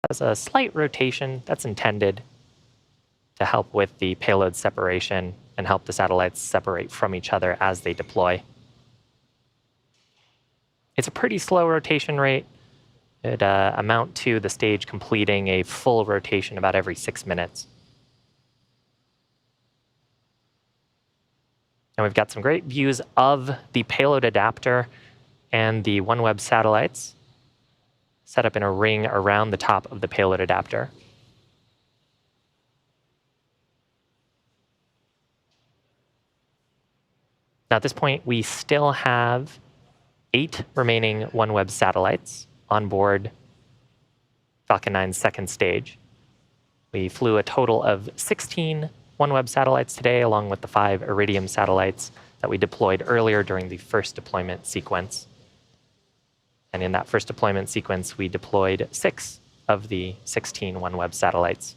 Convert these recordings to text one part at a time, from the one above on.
has a slight rotation that's intended to help with the payload separation and help the satellites separate from each other as they deploy. It's a pretty slow rotation rate. It amount to the stage completing a full rotation about every 6 minutes. And we've got some great views of the payload adapter and the OneWeb satellites set up in a ring around the top of the payload adapter. Now, at this point, we still have 8 remaining OneWeb satellites on board Falcon 9's second stage. We flew a total of 16 OneWeb satellites today, along with the 5 Iridium satellites that we deployed earlier during the first deployment sequence. And in that first deployment sequence, we deployed 6 of the 16 OneWeb satellites.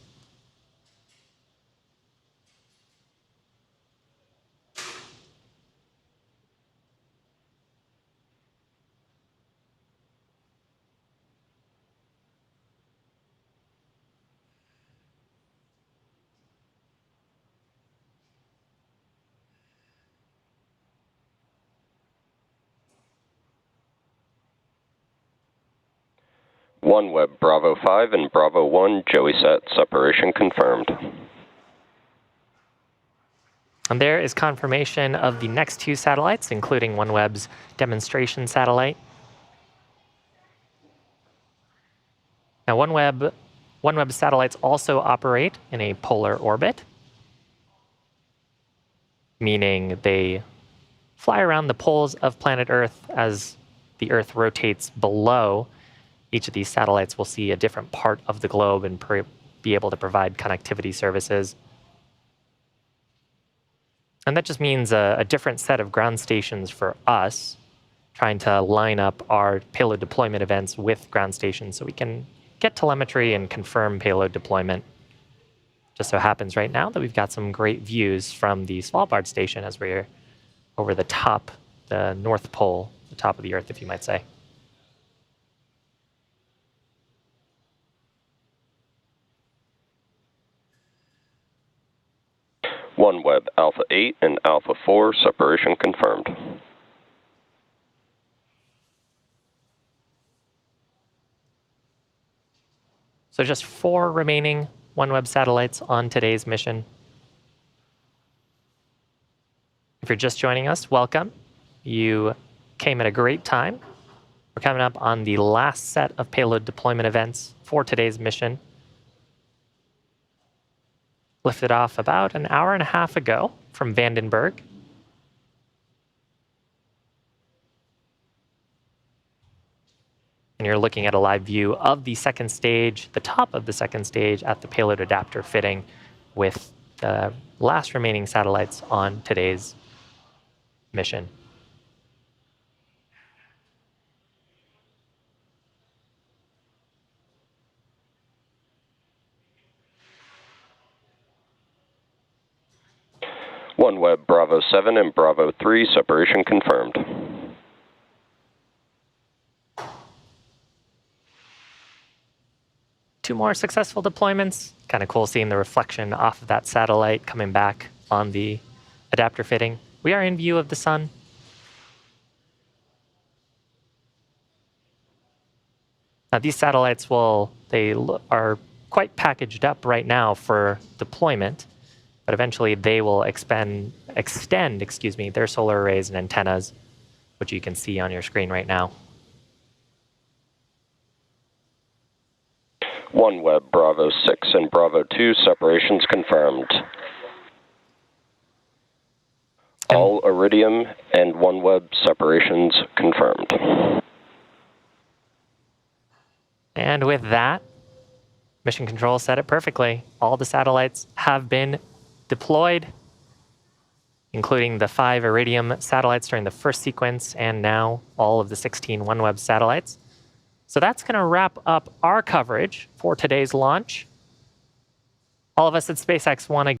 OneWeb Bravo 5 and Bravo 1 JoeySat separation confirmed. And there is confirmation of the next 2 satellites, including OneWeb's demonstration satellite. Now, OneWeb satellites also operate in a polar orbit, meaning they fly around the poles of planet Earth. As the Earth rotates below, each of these satellites will see a different part of the globe and be able to provide connectivity services. And that just means a different set of ground stations for us, trying to line up our payload deployment events with ground stations so we can get telemetry and confirm payload deployment. Just so happens right now that we've got some great views from the Svalbard station as we're over the top, the North Pole, the top of the Earth, if you might say. OneWeb Alpha 8 and Alpha 4 separation confirmed. So just 4 remaining OneWeb satellites on today's mission. If you're just joining us, welcome. You came at a great time. We're coming up on the last set of payload deployment events for today's mission. Lifted off about an hour and a half ago from Vandenberg. And you're looking at a live view of the second stage, the top of the second stage at the payload adapter fitting with the last remaining satellites on today's mission. OneWeb Bravo 7 and Bravo 3 separation confirmed. Two more successful deployments. Kind of cool seeing the reflection off of that satellite coming back on the adapter fitting. We are in view of the sun. Now these satellites are quite packaged up right now for deployment, but eventually they will extend their solar arrays and antennas, which you can see on your screen right now. OneWeb Bravo 6 and Bravo 2 separations confirmed. All Iridium and OneWeb separations confirmed. And with that, Mission Control said it perfectly. All the satellites have been deployed, including the 5 Iridium satellites during the first sequence, and now all of the 16 OneWeb satellites. So that's going to wrap up our coverage for today's launch. All of us at SpaceX want to